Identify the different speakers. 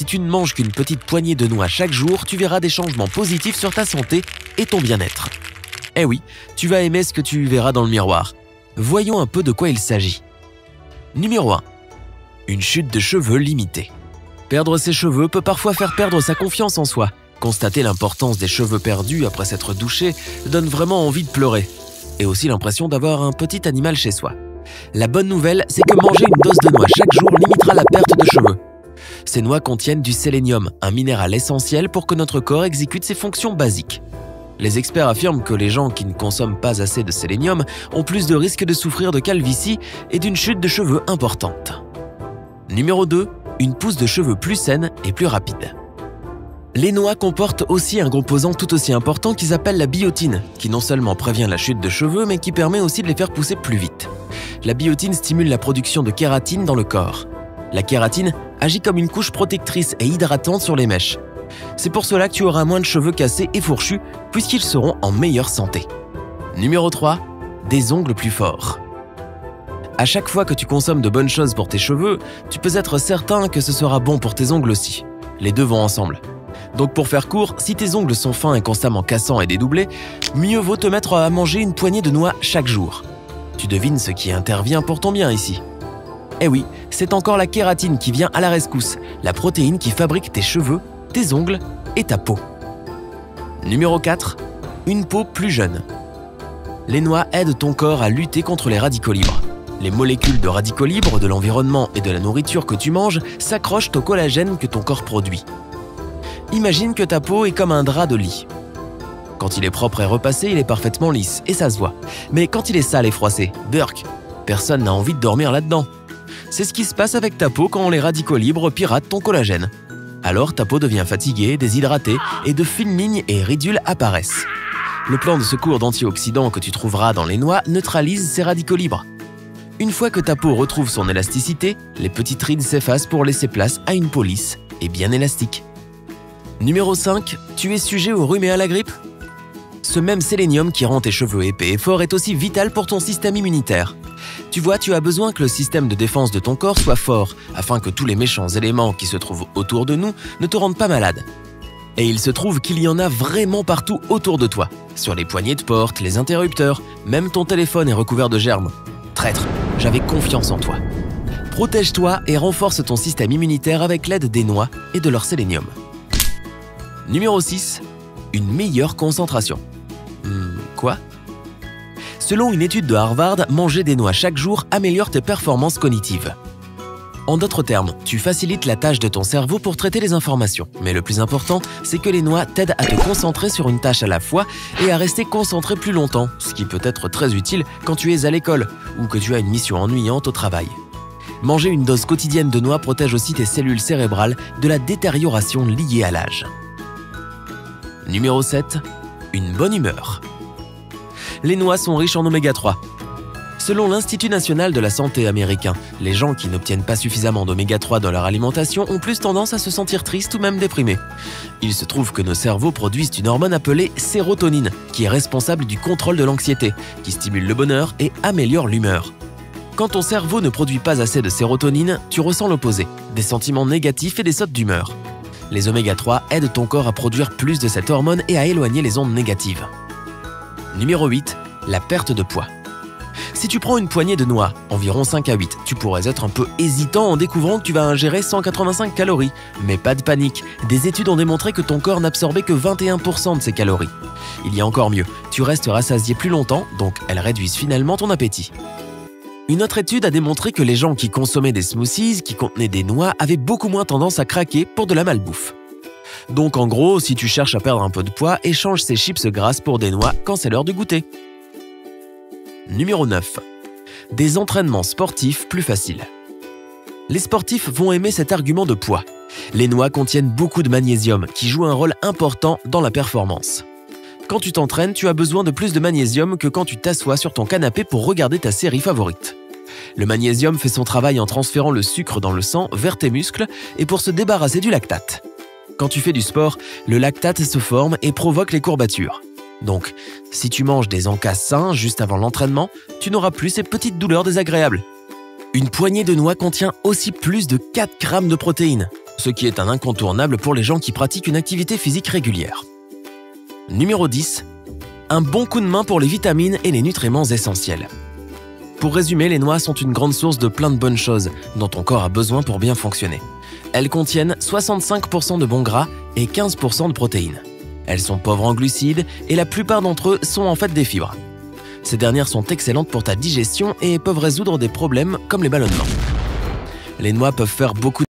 Speaker 1: Si tu ne manges qu'une petite poignée de noix chaque jour, tu verras des changements positifs sur ta santé et ton bien-être. Eh oui, tu vas aimer ce que tu verras dans le miroir. Voyons un peu de quoi il s'agit. Numéro 1. Une chute de cheveux limitée. Perdre ses cheveux peut parfois faire perdre sa confiance en soi. Constater l'importance des cheveux perdus après s'être douché donne vraiment envie de pleurer. Et aussi l'impression d'avoir un petit animal chez soi. La bonne nouvelle, c'est que manger une dose de noix chaque jour limitera la perte de cheveux. Ces noix contiennent du sélénium, un minéral essentiel pour que notre corps exécute ses fonctions basiques. Les experts affirment que les gens qui ne consomment pas assez de sélénium ont plus de risques de souffrir de calvitie et d'une chute de cheveux importante. Numéro 2. Une pousse de cheveux plus saine et plus rapide. Les noix comportent aussi un composant tout aussi important qui s'appelle la biotine, qui non seulement prévient la chute de cheveux, mais qui permet aussi de les faire pousser plus vite. La biotine stimule la production de kératine dans le corps. La kératine agit comme une couche protectrice et hydratante sur les mèches. C'est pour cela que tu auras moins de cheveux cassés et fourchus, puisqu'ils seront en meilleure santé. Numéro 3. Des ongles plus forts. À chaque fois que tu consommes de bonnes choses pour tes cheveux, tu peux être certain que ce sera bon pour tes ongles aussi. Les deux vont ensemble. Donc pour faire court, si tes ongles sont fins et constamment cassants et dédoublés, mieux vaut te mettre à manger une poignée de noix chaque jour. Tu devines ce qui intervient pour ton bien ici. Eh oui, c'est encore la kératine qui vient à la rescousse, la protéine qui fabrique tes cheveux, tes ongles et ta peau. Numéro 4. Une peau plus jeune. Les noix aident ton corps à lutter contre les radicaux libres. Les molécules de radicaux libres de l'environnement et de la nourriture que tu manges s'accrochent au collagène que ton corps produit. Imagine que ta peau est comme un drap de lit. Quand il est propre et repassé, il est parfaitement lisse et ça se voit. Mais quand il est sale et froissé, burk, personne n'a envie de dormir là-dedans. C'est ce qui se passe avec ta peau quand les radicaux libres piratent ton collagène. Alors ta peau devient fatiguée, déshydratée et de fines lignes et ridules apparaissent. Le plan de secours d'antioxydants que tu trouveras dans les noix neutralise ces radicaux libres. Une fois que ta peau retrouve son élasticité, les petites rides s'effacent pour laisser place à une peau lisse et bien élastique. Numéro 5. Tu es sujet au rhume et à la grippe? Ce même sélénium qui rend tes cheveux épais et forts est aussi vital pour ton système immunitaire. Tu vois, tu as besoin que le système de défense de ton corps soit fort afin que tous les méchants éléments qui se trouvent autour de nous ne te rendent pas malade. Et il se trouve qu'il y en a vraiment partout autour de toi. Sur les poignées de porte, les interrupteurs, même ton téléphone est recouvert de germes. Traître, j'avais confiance en toi. Protège-toi et renforce ton système immunitaire avec l'aide des noix et de leur sélénium. Numéro 6. Une meilleure concentration. Quoi? Selon une étude de Harvard, manger des noix chaque jour améliore tes performances cognitives. En d'autres termes, tu facilites la tâche de ton cerveau pour traiter les informations. Mais le plus important, c'est que les noix t'aident à te concentrer sur une tâche à la fois et à rester concentré plus longtemps, ce qui peut être très utile quand tu es à l'école ou que tu as une mission ennuyante au travail. Manger une dose quotidienne de noix protège aussi tes cellules cérébrales de la détérioration liée à l'âge. Numéro 7. Une bonne humeur. Les noix sont riches en oméga 3. Selon l'Institut national de la santé américain, les gens qui n'obtiennent pas suffisamment d'oméga 3 dans leur alimentation ont plus tendance à se sentir tristes ou même déprimés. Il se trouve que nos cerveaux produisent une hormone appelée sérotonine, qui est responsable du contrôle de l'anxiété, qui stimule le bonheur et améliore l'humeur. Quand ton cerveau ne produit pas assez de sérotonine, tu ressens l'opposé, des sentiments négatifs et des sautes d'humeur. Les oméga 3 aident ton corps à produire plus de cette hormone et à éloigner les ondes négatives. Numéro 8. La perte de poids. Si tu prends une poignée de noix, environ 5 à 8, tu pourrais être un peu hésitant en découvrant que tu vas ingérer 185 calories. Mais pas de panique, des études ont démontré que ton corps n'absorbait que 21% de ces calories. Il y a encore mieux, tu restes rassasié plus longtemps, donc elles réduisent finalement ton appétit. Une autre étude a démontré que les gens qui consommaient des smoothies qui contenaient des noix avaient beaucoup moins tendance à craquer pour de la malbouffe. Donc en gros, si tu cherches à perdre un peu de poids, échange ces chips grasses pour des noix quand c'est l'heure de goûter. Numéro 9. Des entraînements sportifs plus faciles. Les sportifs vont aimer cet argument de poids. Les noix contiennent beaucoup de magnésium qui joue un rôle important dans la performance. Quand tu t'entraînes, tu as besoin de plus de magnésium que quand tu t'assois sur ton canapé pour regarder ta série favorite. Le magnésium fait son travail en transférant le sucre dans le sang vers tes muscles et pour se débarrasser du lactate. Quand tu fais du sport, le lactate se forme et provoque les courbatures. Donc, si tu manges des encas sains juste avant l'entraînement, tu n'auras plus ces petites douleurs désagréables. Une poignée de noix contient aussi plus de 4 grammes de protéines. ce qui est un incontournable pour les gens qui pratiquent une activité physique régulière. Numéro 10. Un bon coup de main pour les vitamines et les nutriments essentiels. Pour résumer, les noix sont une grande source de plein de bonnes choses dont ton corps a besoin pour bien fonctionner. Elles contiennent 65% de bons gras et 15% de protéines. Elles sont pauvres en glucides et la plupart d'entre eux sont en fait des fibres. Ces dernières sont excellentes pour ta digestion et peuvent résoudre des problèmes comme les ballonnements. Les noix peuvent faire beaucoup